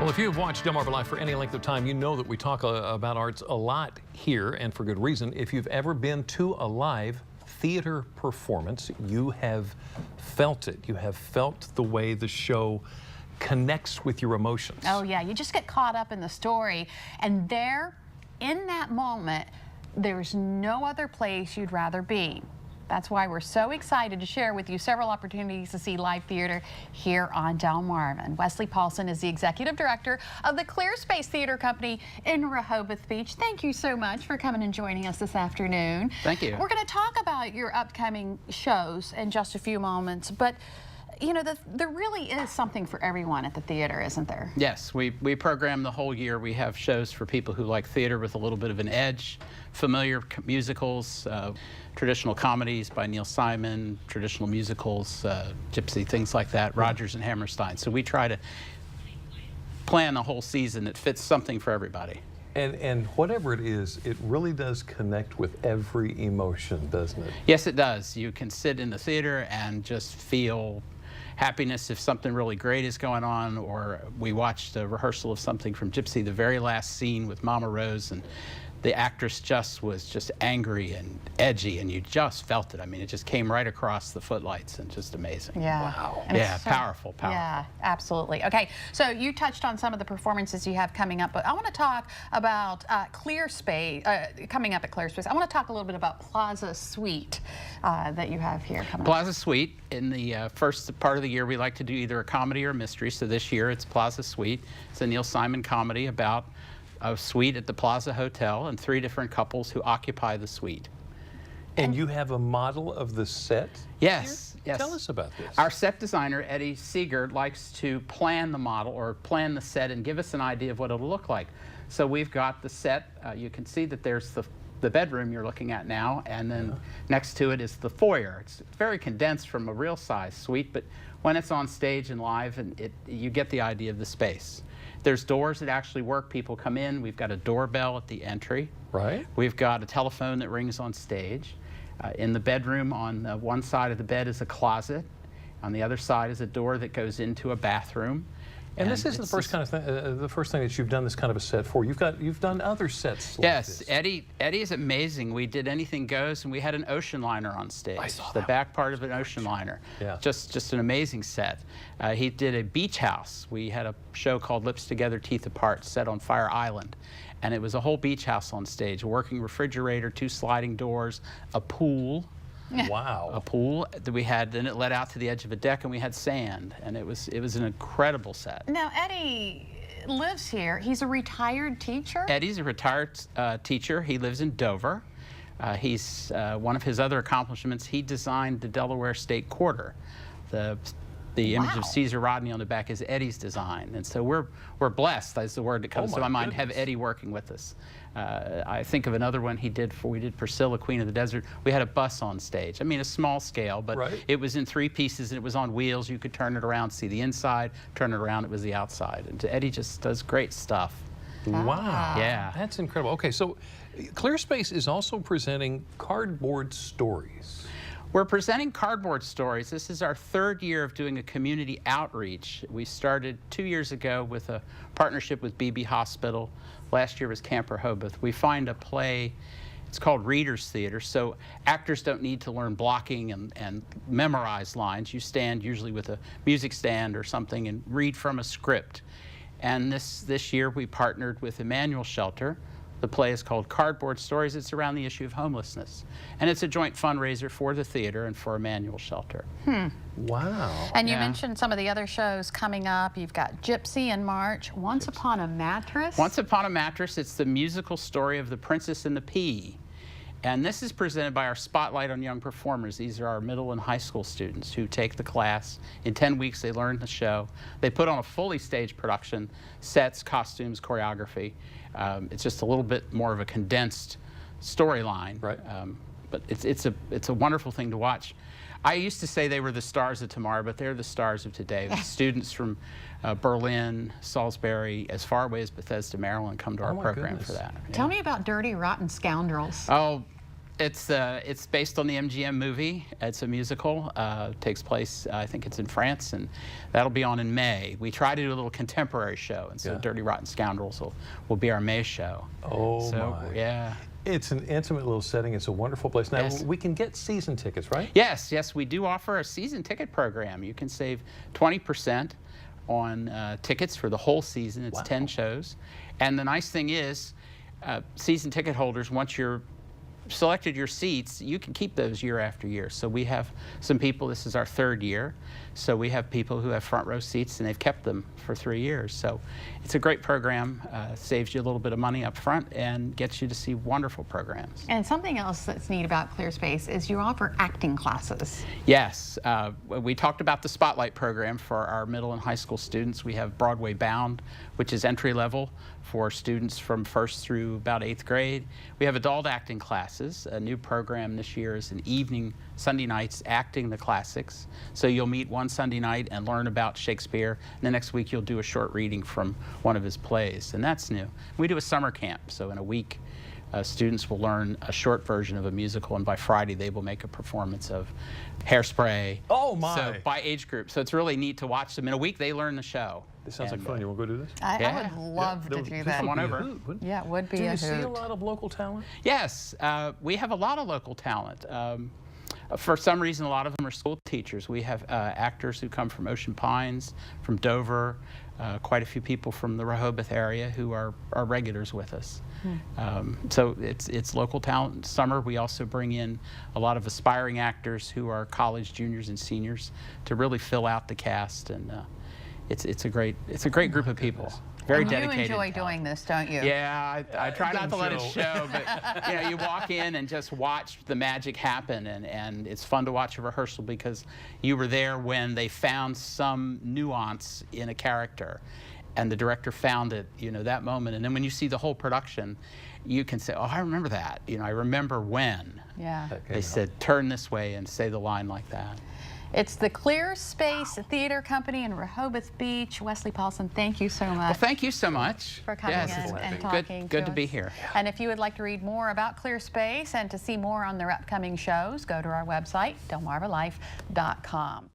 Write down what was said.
Well, if you've watched Delmarva Live for any length of time, you know that we talk about arts a lot here, and for good reason. If you've ever been to a live theater performance, you have felt it. You have felt the way the show connects with your emotions. Oh yeah, you just get caught up in the story, and there, in that moment, there's no other place you'd rather be. That's why we're so excited to share with you several opportunities to see live theater here on Delmarva. Wesley Paulson is the executive director of the Clear Space Theater Company in Rehoboth Beach. Thank you so much for coming and joining us this afternoon. Thank you. We're going to talk about your upcoming shows in just a few moments, but you know, there really is something for everyone at the theater, isn't there? Yes, we program the whole year. We have shows for people who like theater with a little bit of an edge, familiar musicals, traditional comedies by Neil Simon, traditional musicals, Gypsy, things like that, Rodgers and Hammerstein. So we try to plan the whole season that fits something for everybody. And whatever it is, it really does connect with every emotion, doesn't it? Yes, it does. You can sit in the theater and just feel happiness if something really great is going on, or we watched a rehearsal of something from Gypsy, the very last scene with Mama Rose, and the actress was just angry and edgy, and you just felt it. I mean, it just came right across the footlights, and just amazing. Yeah. Wow. And yeah, so, powerful. Yeah, absolutely. Okay, so you touched on some of the performances you have coming up, but I want to talk about Clear Space, coming up at Clear Space. I want to talk a little bit about Plaza Suite that you have here coming up. Plaza Suite, in the first part of the year, we like to do either a comedy or a mystery. So this year, it's Plaza Suite. It's a Neil Simon comedy about a suite at the Plaza Hotel and 3 different couples who occupy the suite. And you have a model of the set? Yes, Here? yes. Tell us about this. Our set designer, Eddie Seegert, likes to plan the model or plan the set and give us an idea of what it'll look like. So we've got the set. You can see that there's the bedroom you're looking at now, and then next to it is the foyer. It's very condensed from a real size suite, but when it's on stage and live, and you get the idea of the space. There's doors that actually work. People come in. We've got a doorbell at the entry. Right. We've got a telephone that rings on stage. In the bedroom, on one side of the bed is a closet. On the other side is a door that goes into a bathroom. And this isn't the first kind of thing, the first thing that you've done this kind of a set for. You've done other sets like yes, this. Eddie is amazing. We did Anything Goes, and we had an ocean liner on stage. I saw the that back part of an ocean liner. Yeah. Just an amazing set. He did a beach house. We had a show called Lips Together, Teeth Apart, set on Fire Island. And it was a whole beach house on stage, a working refrigerator, 2 sliding doors, a pool. Wow. A pool that we had, then it led out to the edge of a deck, and we had sand, and it was an incredible set. Now, Eddie lives here. He's a retired teacher? Eddie's a retired teacher. He lives in Dover. He's one of his other accomplishments, he designed the Delaware State Quarter. The image of Caesar Rodney on the back is Eddie's design, and so we're blessed. That's the word that comes to my mind. Have Eddie working with us. I think of another one he did we did Priscilla, Queen of the Desert. We had a bus on stage. I mean, a small scale, but it was in 3 pieces and it was on wheels. You could turn it around, see the inside. Turn it around, it was the outside. And Eddie just does great stuff. Wow. Yeah. That's incredible. Okay, so Clear Space is also presenting Cardboard Stories. We're presenting Cardboard Stories. This is our 3rd year of doing a community outreach. We started 2 years ago with a partnership with Beebe Hospital. Last year was Camp Rehoboth. We find a play, it's called Reader's Theater, so actors don't need to learn blocking and memorize lines. You stand usually with a music stand or something and read from a script. And this year we partnered with Emmanuel Shelter. The play is called Cardboard Stories. It's around the issue of homelessness. And it's a joint fundraiser for the theater and for Emmanuel Shelter. Wow. And you mentioned some of the other shows coming up. You've got Gypsy in March, Once Upon a Mattress. Once Upon a Mattress, it's the musical story of The Princess and the Pea. And this is presented by our Spotlight on Young Performers. These are our middle and high school students who take the class. In 10 weeks, they learn the show. They put on a fully staged production, sets, costumes, choreography. It's just a little bit more of a condensed storyline. Right. But it's a wonderful thing to watch. I used to say they were the stars of tomorrow, but they're the stars of today. Students from Berlin, Salisbury, as far away as Bethesda, Maryland, come to our program for that. Tell me about Dirty Rotten Scoundrels. Oh, It's based on the MGM movie. It's a musical. Takes place, I think it's in France, and that'll be on in May. We try to do a little contemporary show, and so Yeah. Dirty Rotten Scoundrels will be our May show. Oh, So, my. yeah. It's an intimate little setting. It's a wonderful place. Now, Yes. we can get season tickets, right? Yes, we do offer a season ticket program. You can save 20% on tickets for the whole season. It's Wow. 10 shows. And the nice thing is, season ticket holders, once you're selected your seats, you can keep those year after year. So we have some people, this is our third year, so we have people who have front row seats and they've kept them for 3 years. So it's a great program, saves you a little bit of money up front and gets you to see wonderful programs. And something else that's neat about ClearSpace is you offer acting classes. Yes, we talked about the Spotlight program for our middle and high school students. We have Broadway Bound, which is entry level for students from 1st through about 8th grade. We have adult acting classes. A new program this year is an evening, Sunday nights, acting the classics. So you'll meet one Sunday night and learn about Shakespeare, and the next week you'll do a short reading from one of his plays, and that's new. We do a summer camp, so in a week students will learn a short version of a musical, and by Friday they will make a performance of Hairspray. Oh, my. So by age group. So it's really neat to watch them. In a week they learn the show. This sounds like And, fun. You want to go do this? I Yeah. would love to do that. Come on over. Yeah, it would be Do a you see a hoot. lot of local talent? Yes, we have a lot of local talent. For some reason, a lot of them are school teachers. We have actors who come from Ocean Pines, from Dover, quite a few people from the Rehoboth area who are regulars with us. So it's local talent. Summer, we also bring in a lot of aspiring actors who are college juniors and seniors to really fill out the cast, and it's a great group of people. Very And dedicated. you enjoy and doing this, don't you? Yeah, I try not to let it show. show, but you know, you walk in and just watch the magic happen, and it's fun to watch a rehearsal because you were there when they found some nuance in a character, and the director found it, you know, that moment, and then when you see the whole production, you can say, oh, I remember that. You know, I remember when Yeah. they said, turn this way and say the line like that. It's the ClearSpace Theater Company in Rehoboth Beach. Wesley Paulson, thank you so much. Well, thank you so much For coming Yes, in it's and good, talking good to us. be here. And if you would like to read more about ClearSpace and to see more on their upcoming shows, go to our website, delmarvalife.com.